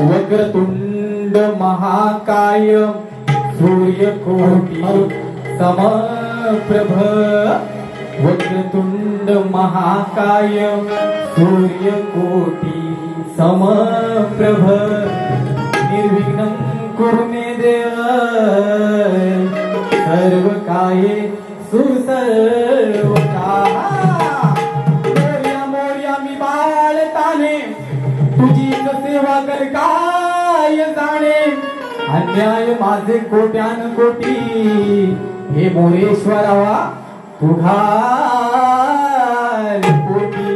वक्रतुंड महाकाय सूर्यकोटि समप्रभ वक्रतुंड महाकाय सूर्यकोटि समप्रभ निर्विघ्नं कुरु मे देव सर्वकाये सुसर्वकाः मोर्या मी बाळताने तुझीच सेवा कर काय जाणे अन्याय माझे कोट्यान कोटी हे मोरेश्वरावा तुघाल कोटी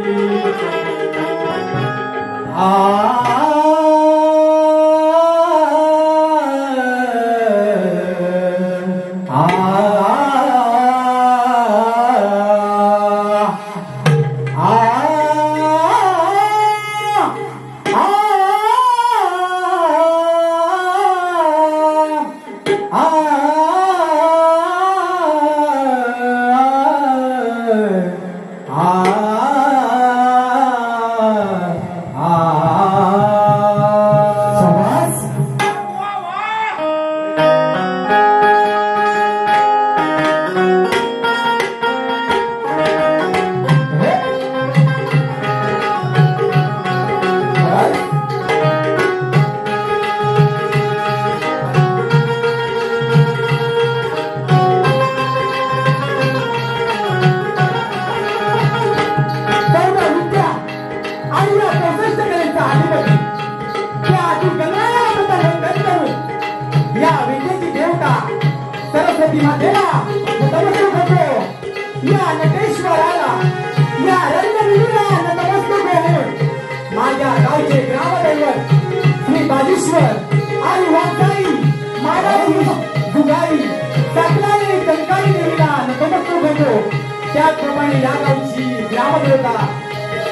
त्याप्रमाणे या गावची ग्रामदेवता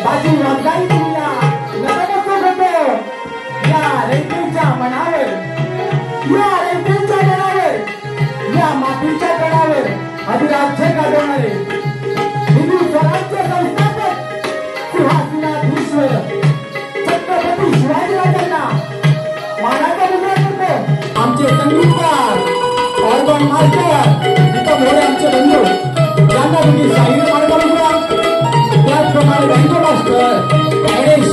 बाजू वाजगाई देवीला नतमस्तक होतो या रैतेच्या मनावर या राज्य गाजवणारे हिंदू स्वराज्य संस्थापक सिंहासनाधीश्वर छत्रपती शिवाजीराजांना मानाचा मुजरा करतो आमचे संगीतकार ऑर्गन मास्टर इथं मोरे आमचे बंधू यांना तुम्ही शाहीर मानाचा मुजरा त्याचप्रमाणे बँजो मास्टर गणेश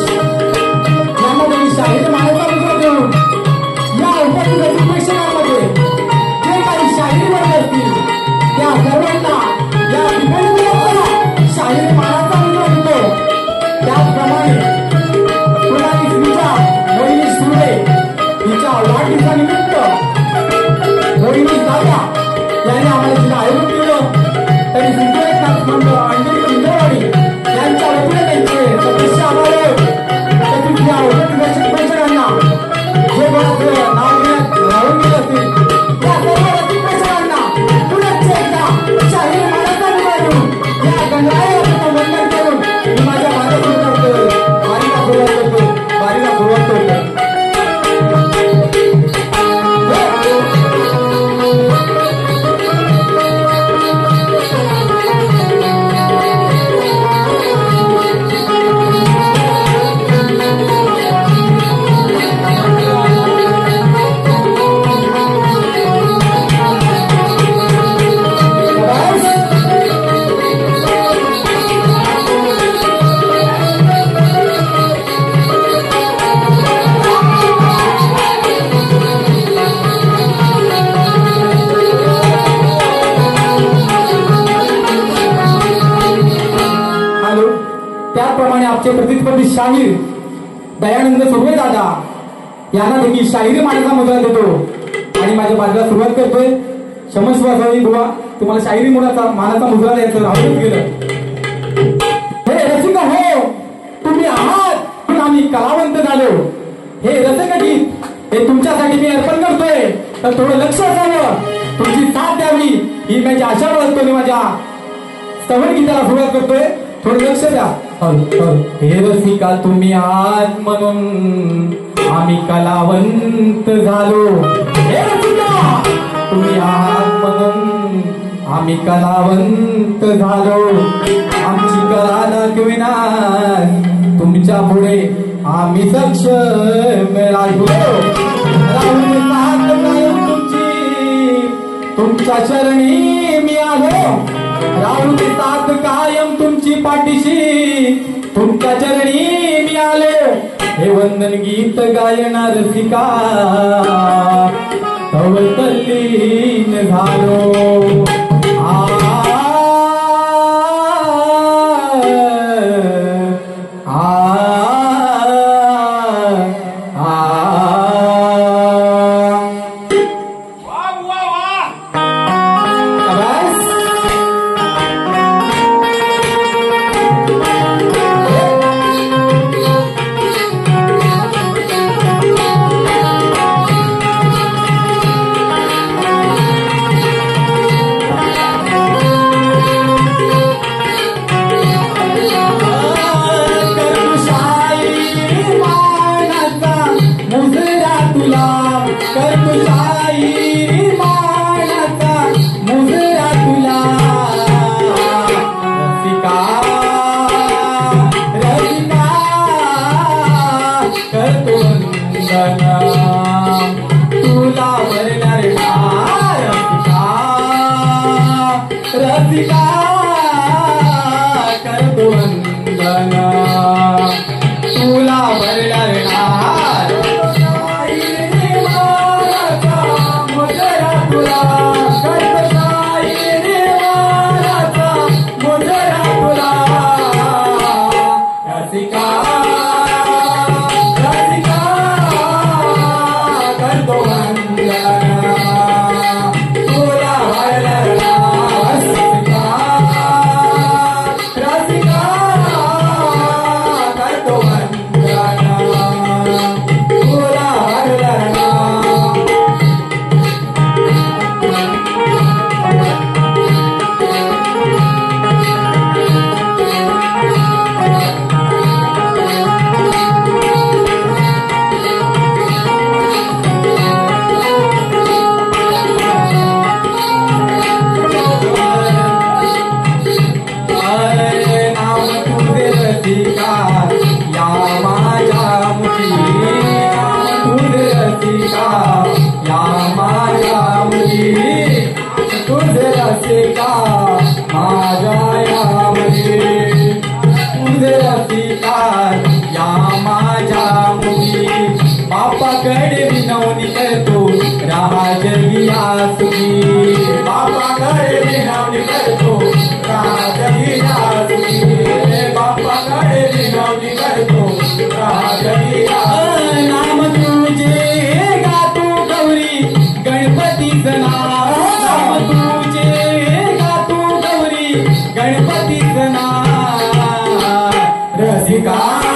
यांना तुम्ही शाहीर मानाचा मुजरा देऊन या उपस्थित अधिवेशनामध्ये जे काही शाहीर वर्ग असतील त्या सर्वांना या दिवसाला शाहीर मानाचा मुजरा देतो त्याचप्रमाणे पुराणी श्रीच्या मोहिनी सुर्वे हिच्या वाढदिवसानिमित्त मोहिनी दादा यांनी आम्हाला तिला आयोजन केलं तरी सिद्धनाथ मंडळ अंजली इंद्रवाडी यांच्या वतीने त्यांचे सदस्य आभार तसेच या उपनिवेशकांना जे कोणाचं नाव घेण्यात राहून गेलं असतील या सर्व रसिकप्रेक्षकांना पुनश्च एकदा शाहीर मानाचा मुजरा देऊन या गणरायाचं वंदन करून मी माझ्या वारीला सुरुवात करतो आमचे प्रतिस्पर्धी शाहीर दयानंद सुर्वे दादा यांना देखील शाहिरी मानाचा मुजरा देतो आणि माझ्या बाजूला सुरुवात करतोय क्षमस्व असावी बुवा तुम्हाला शाहिरी मानाचा मुजरा द्यायचं राहूनच गेलं हे रसिक हो तुम्ही आहात आम्ही कलावंत झालो हे रसिक गीत हे तुमच्यासाठी मी अर्पण करतोय तर थोडं लक्ष असावं तुमची साथ द्यावी ही माझी आशा बाळगतो मी माझ्या स्तवन गीताला सुरुवात करतोय थोडं लक्ष द्या हे रसिका तुम्ही आहात म्हणून आम्ही कलावंत झालो हे रसिका तुम्ही आहात म्हणून आम्ही कलावंत झालो आमची कला दाखविणार तुमच्या पुढे आम्ही सक्षम राहू राहून साथ कायम तुमची तुमच्या चरणी मी आलो राहून साथ कायम तुमची पाठीशी तुमच्या चरणी मी आलो हे वंदन गीत गायणार रसिका तव तल्लीन झालो बापाकडे विनवणी करतो राहा जगिया सुखी बापाकडे विनवणी करतो राहा जगिया सुखी बापाकडे विनवणी करतो राहा जगिया नाम तुझे गातो गौरी गणपतीचं नाम तुझे गातो गौरी गणपतीचं नाम रसिका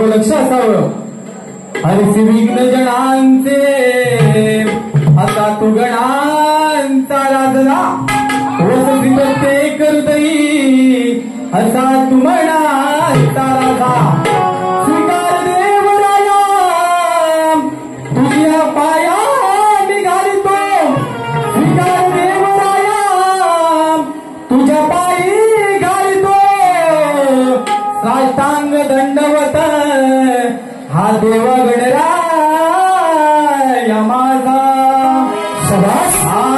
लक्ष असावं. हरसी विघ्न जणांचे आता तू गणांचा राजला वसती प्रत्येक हृदयी असा तू मनाचा राजा. स्वीकार देवराया तुझ्या पाया मी घालितो. स्वीकार देवराया तुझ्या पायी घालितो. साष्टांग दंडवत हा देव गणराय माझा. शबास.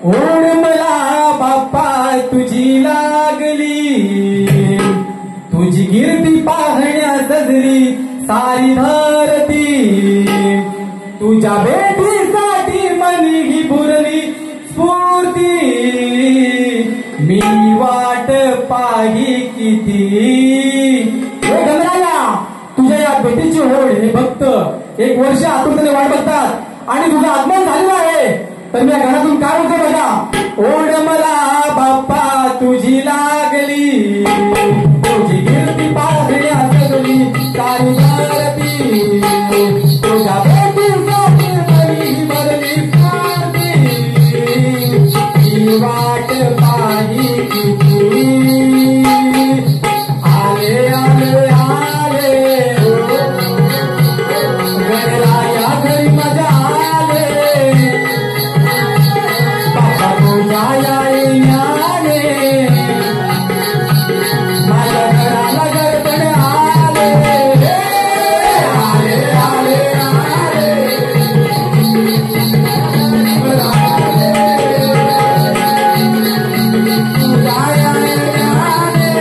ओढ मला बाप्पा तुझी लागली, तुझी कीर्ती पाहण्या सजली सारी धरती, तुझ्या भेटीसाठी मनी ही पुरली स्फूर्ती, मी वाट पाही किती. हे गणराया, तुझ्या या भेटीची होड हे भक्त एक वर्ष आतुरतेने वाट बघतात आणि तुझं आगमन झालेलं आहे. तर मी या घरातून काय होतं बघा. ओढ मला बाप्पा तुझी लागली, तुझी कीर्ती पाहण्या सजली सारी धरती, तुझ्या भेटीसाठी मनी भरली स्फूर्ती, मी वाट पाही किती. आले आले आले गणराया घरी मजा आले, बाप्पा तुझ्या या येण्याने माझ्या घराला गडबड आले. आले आले आले तुझ्या या येण्याने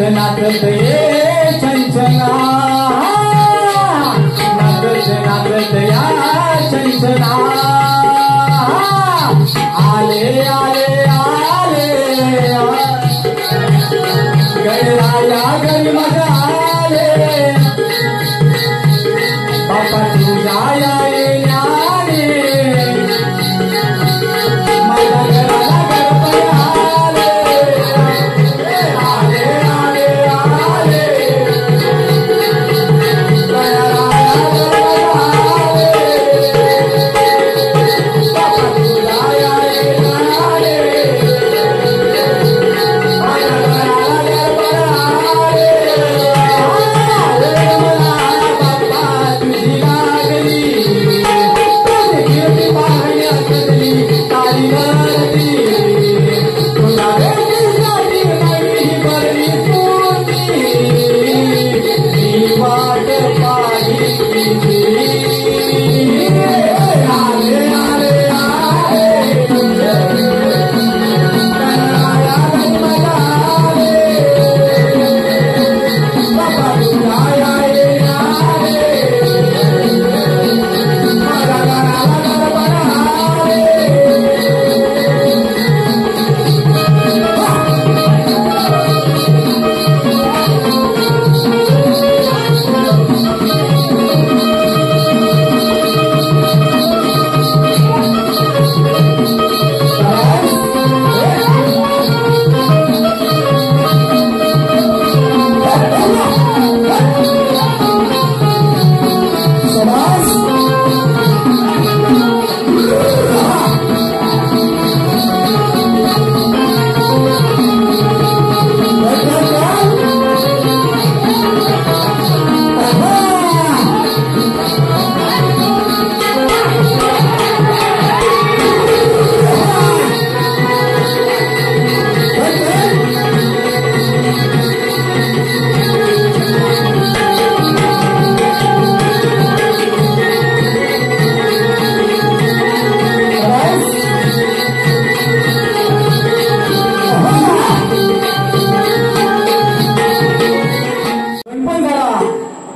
नाचत ये छंछना नाचत नाचत या छंछना आले आले आले गणराया घरी माझ्या आले बापा तुझ्या येण्याने माझ्या घराला गणपती आले आले आले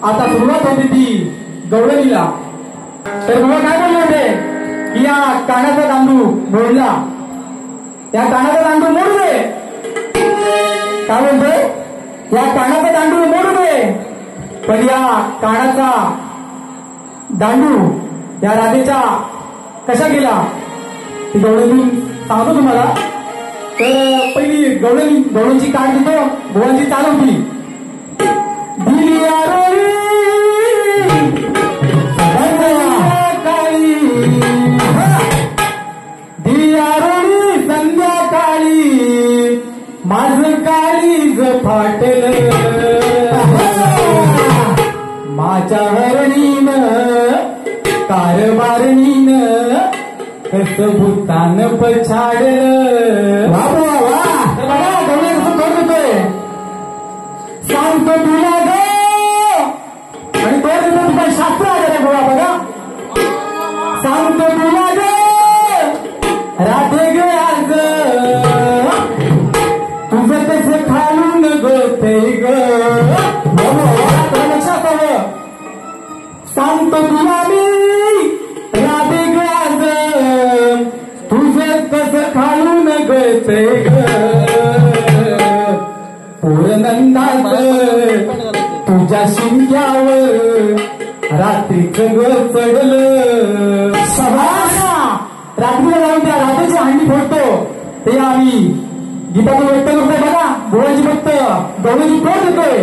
आता सुरुवात होती ती गवळणीला. तर मला काय बोलले होते की या कानाचा दांडू मोडला, या कानाचा दांडू मोडू दे. काय बोलतोय? या कानाचा दांडू मोडू दे. पण या कानाचा दांडू या राधेच्या कशा गेला ती गवळणीतून सांगतो तुम्हाला. तर पहिली गवळणीची काढ देतो, भुवांची चाल होती. संध्याकाळी माझं काळीज फाटलं माझ्या हरणीन कारभारणीनं कसं भूतान पछाडलं. सांगतो तुला ग आणि तो तुझं शास्त्र आलं गोळा बघा. सांगतो तुला ग राधे ग आज तुझं तसं खालून गते ग. लक्षात हवं. सांगतो तुला मी राधे ग आज तुझं तसं खालून गते ग. पोरनंदात तुझ्या शिंक्यावर रात्रीच ग चढलं. रात्रीला जाऊन त्या राधेची हंडी फोडतो ते आम्ही गीताचं व्यक्त करतोय बघा. भुवांची फक्त गवळीची फोड देतोय.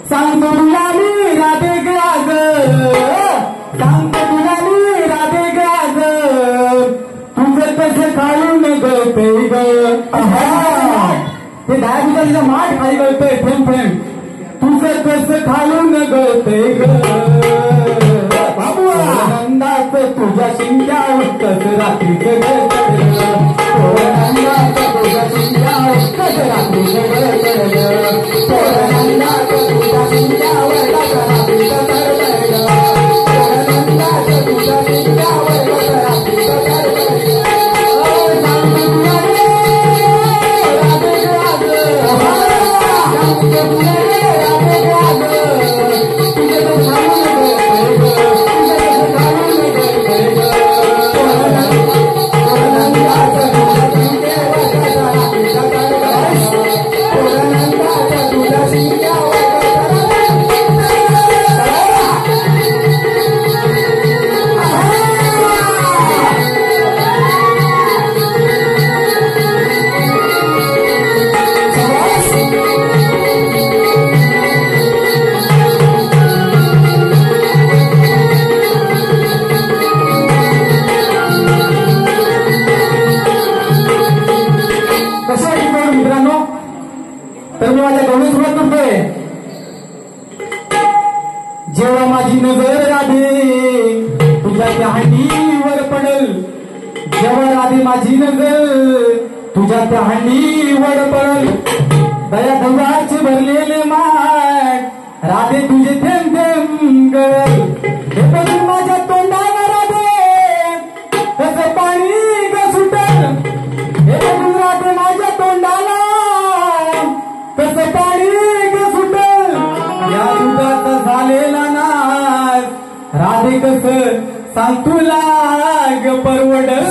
सांगतो तुला मी राधे ग आज, सांगतो तुला मी राधे ग आज तुझं कसं खालून गळते ग. ते दहा माठ खाली गळतोय फ्रेम फ्रेम. तुझं कसं खालून गळते ग. नंदाच तुझ्या शिंक्यावर कसं रात्रीच गळतलं. नंदाच तुझ्या शिंक्यावर कसं रात्रीच गळतलं. नंदाच तुझ्या शिंक्यावर कसं रात्रीच गळतलं. नंदाच तुझ्या शिंक्यावर कसं रात्रीच गळतलं. सांगतो तुला त्यासाठी करून मित्रांनो, तर मी माझ्या गवळी सुरुवात करतोय. जेव्हा माझी नजर राधे तुझ्या त्या हंडीवर पडल, जेव्हा राधे माझी नजर तुझ्या त्या हंडीवर पडल, दया दयाचे भरलेले माठ राधे तुझे थेंब थेंब गळल. हे बघून माझ्या तोंडावर राधे कसं पाणी ग सुटल, हे बघून राधे माझ्या तोंडाला कसं पाणी ग सुटल. या दुधाचा झालेला नाश राधे कसं सांग तुला ग परवडल.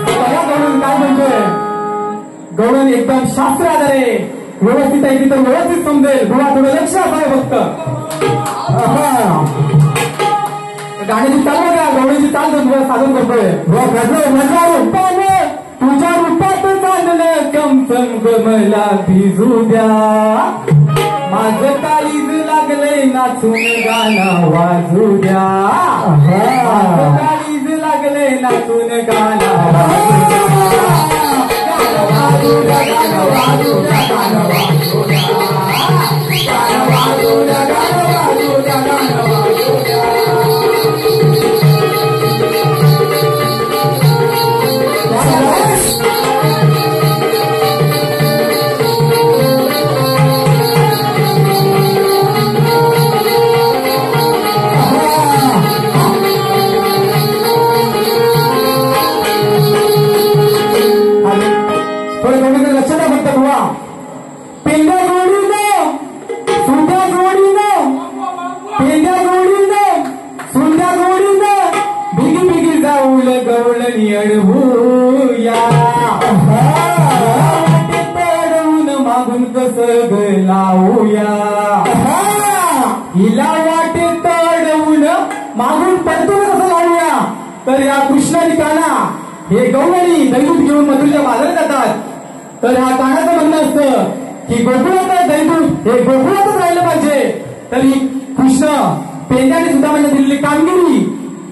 बघा गवळण काय म्हणतोय, गवळण एकदम शास्त्र आधारे व्यवस्थित ऐकली तर व्यवस्थित समजेल. बुवा थोडं लक्ष आहे फक्त. गाण्याची चाल बघा, गवळीची चाल साधन करतोय. माझ्या रूपाने तुझ्या रूपात चाललं कमसम गमला भिजू द्या, माझं काळीज लागलंय नाचून गाणं वाजू द्या, माझं काळीज लागलंय नाचून गाणं वाजू द्या, गाणं वाजू द्या, गाणं वाजू द्या, गाणं वाजू द्या, गाणं वाजू द्या, गाणं वाजू द्या, गाणं वाजू द्या. हिला वाटे तडवून मागून पडतो कसं लावूया. तर या कृष्णाची काना हे गवळणी दैदूत घेऊन मधुरच्या बाजारात जातात. तर ह्या कानाचं म्हणणं असतं की गोकुळात दैदूत हे गोकुळातच राहिलं पाहिजे. तर ही कृष्ण पेंड्याने सुद्धा म्हणजे दिलेली कामगिरी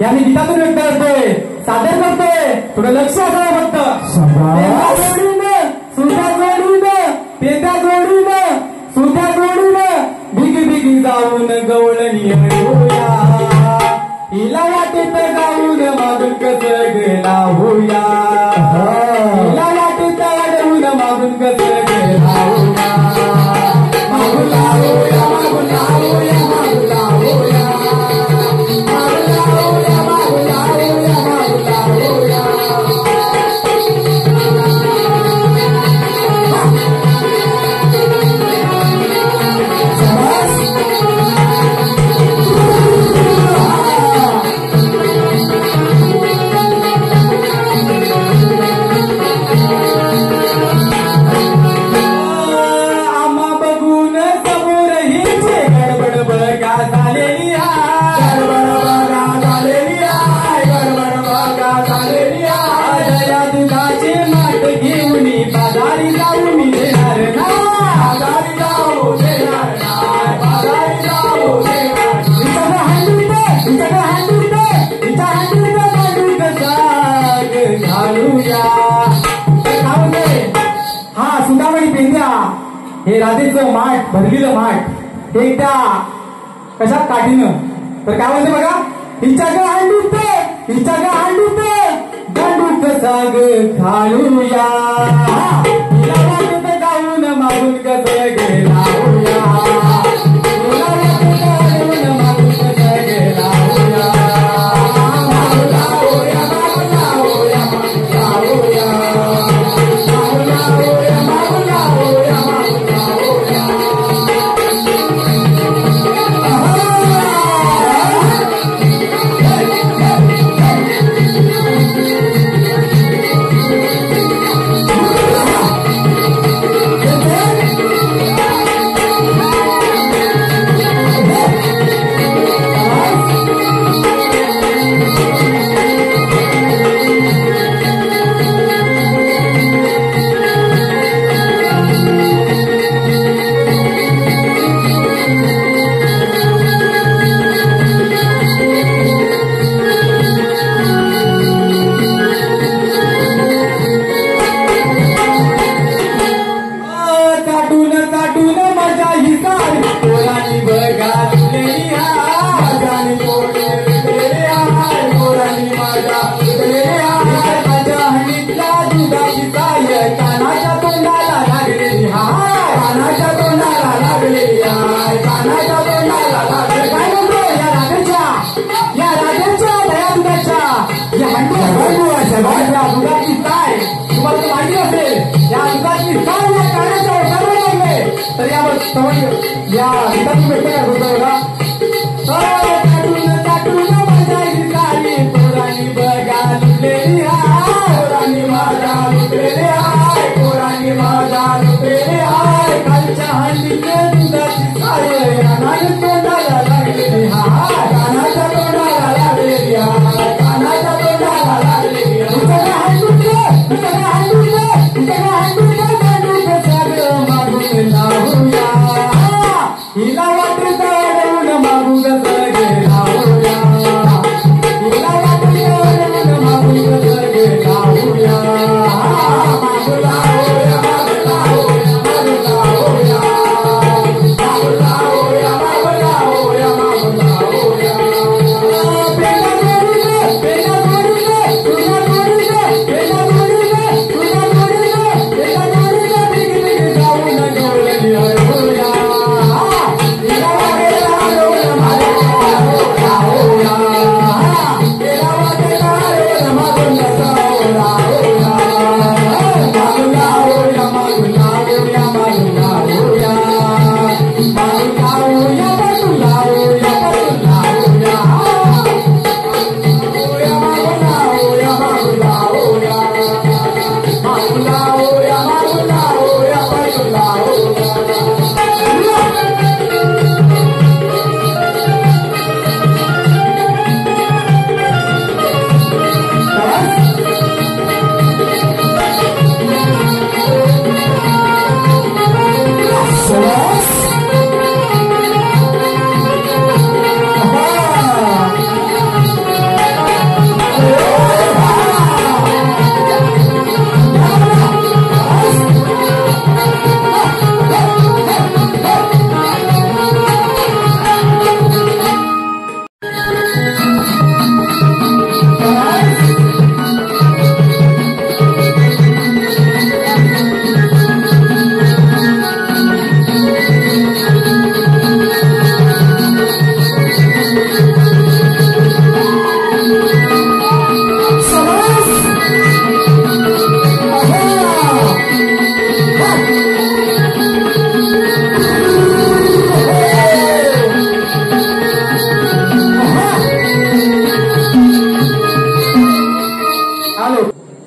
याने गीतातून व्यक्त करतोय, सादर करतोय. थोडं लक्ष असावं फक्त. सुद्धा जोडीनं पेंड्या जोडीनं सुद्धा जोडीनं बिगी बिगी जाऊन गवळणी हळूया, हिला वाटेत जाऊन मागून कसं गेला होया, हिला वाटेत अडवून मागून कसं गेला होया, मागून लावूया, मागून लावूया, मागून लावूया, मागून लावूया, मागून लावूया, मागून लावूया. हे राधेचं माठ भरलेलं माठ हे त्या कशात काठीनं. तर काय म्हणते बघा, हिच्या ग हांडूत हिच्या ग हांडूत दांडू कसा ग घालूया, हिला वाटत गाऊन मागून कसं गेला होया, हिला वाटत गाऊन मागून कसं गेला होया, मागून लावूया, मागून लावूया, मागून लावूया, मागून लावूया, मागून लावूया, मागून लावूया. या गीताची भेट काय होतं बघा. चाटून माझ्या गितारी पोरांनी बघा लुटलेली हाय, पोरांनी माझा लुटलेली हाय, पोरांनी माझा लुटलेली हाय. कालच्या हंडीचे दुधाची साय कानाच्या तोंडाला लागलेली हाय, कानाच्या तोंडाला लागलेली हाय, कानाच्या तोंडाला लागलेली हाय. तुझ्या हंडीचे तुझ्या हंडीचे तुझ्या हंडीचे गाडूचे सगळं मागून लावूया, हिला वाटत जाऊन मागून सगळे लावूया, हिला वाटत जाऊन मागून सगळे लावूया, मागून लावूया, मागून लावूया, मागून लावूया, मागून लावूया, मागून लावूया, मागून लावूया. पेला जोडीले, पेला जोडीले, तुझ्या जोडीले, पेला जोडीले, तुझ्या जोडीले, पेला जोडीले, बिग बिग जाऊन गवळणी हरवूया.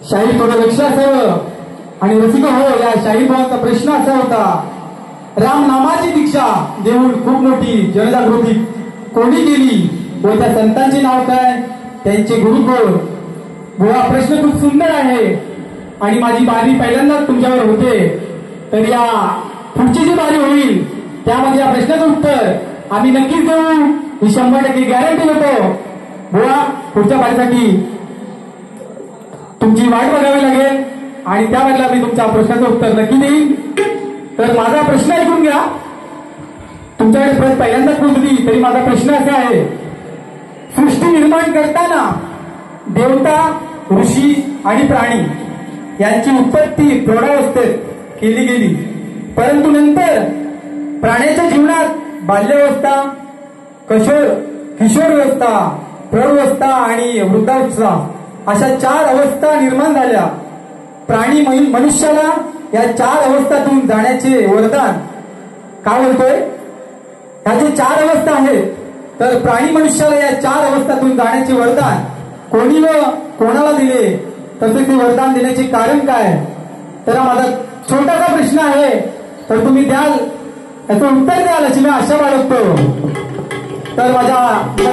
शाहीर थोडं लक्ष असावं. आणि रसिक हो, या शाहीर भावाचा प्रश्न असा होता, राम नामाची दीक्षा देऊन खूप मोठी जनजागृती कोणी केली व त्या संतांचे नाव काय, त्यांचे गुरु कोण. बुवा प्रश्न खूप सुंदर आहे आणि माझी बारी पहिल्यांदाच तुमच्यावर होते, तर या पुढची जी बारी होईल त्यामध्ये या प्रश्नाचं उत्तर आम्ही नक्कीच देऊ, ही 100% गॅरंटी देतो. बुवा पुढच्या बारीसाठी तुमची वाट बघावी लागेल आणि त्याबद्दल मी तुमच्या प्रश्नाचं उत्तर नक्की देईन. तर माझा प्रश्न ऐकून घ्या. तुमच्याकडे प्रश्न पहिल्यांदाच पोहोचली तरी माझा प्रश्न असा आहे, सृष्टी निर्माण करताना देवता, ऋषी आणि प्राणी यांची उत्पत्ती प्रौढावस्थेत केली गेली, परंतु नंतर प्राण्याच्या जीवनात बाल्यावस्था, किशोरावस्था, प्रौढावस्था आणि वृद्धावस्था अशा 4 अवस्था निर्माण झाल्या. प्राणी मनुष्याला या 4 अवस्थातून जाण्याचे वरदान काय बोलतोय, ह्याचे 4 अवस्था आहेत. तर प्राणी मनुष्याला या 4 अवस्थातून जाण्याचे वरदान कोणी व कोणाला दिले, तसेच ते वरदान देण्याचे कारण काय. तर हा माझा छोटासा प्रश्न आहे, तर तुम्ही द्याल, याचं उत्तर द्याल अशी मी आशा बाळगतो. तर माझ्या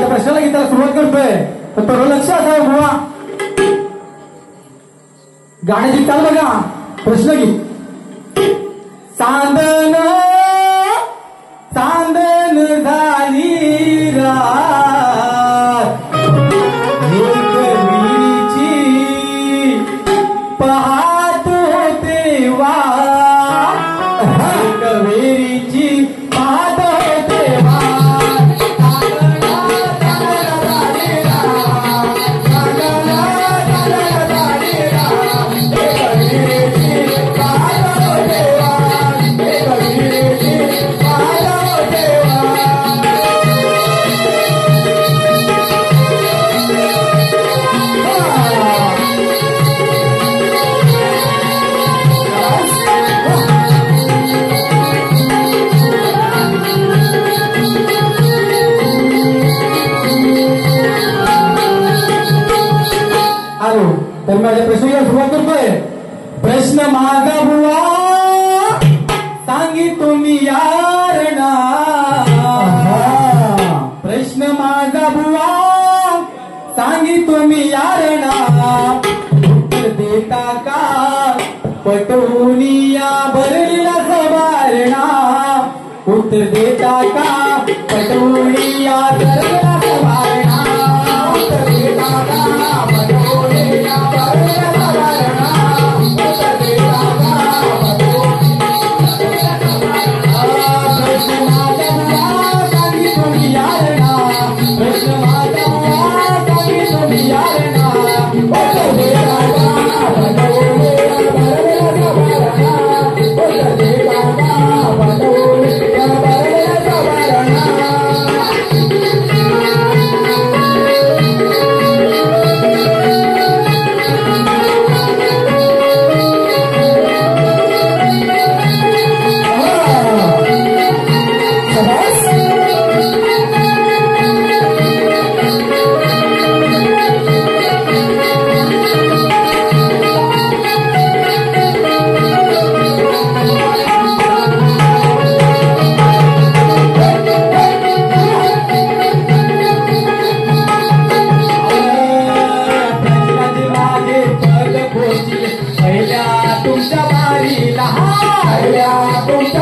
प्रश्नाला गीताला सुरुवात करतोय, तर थोडं लक्ष असावं बुवा. गाण्याची चाल बघा. प्रश्न घे. चांदन चांदन झाली रात, एक विहिरीची पाहत होते वाट, एक विहिरीची पाहत होते वाट. एक तर माझ्या प्रश्नाला सुरुवात करतोय. प्रश्न माझा बुवा सांगितो मी यारणा. प्रश्न माझा बुवा सांगितो मी यारणा. उत्तर देता का पटवून या भरलेला सवारणा. उत्तर देता का पटवून या भरलेला सवारणा. उत्तर देता का पटवून या भरलेला सवारणा. उत्तर देता का पटवून या प्रश्न माझा बुवा सांगितो मी यारणा. प्रश्न माझा बुवा सांगितो मी यारणा. उत्तर देता का पटवून या भरलेला सवारणा. उत्तर देता का पटवून या भरलेला सवारणा. पहिल्या तुमच्या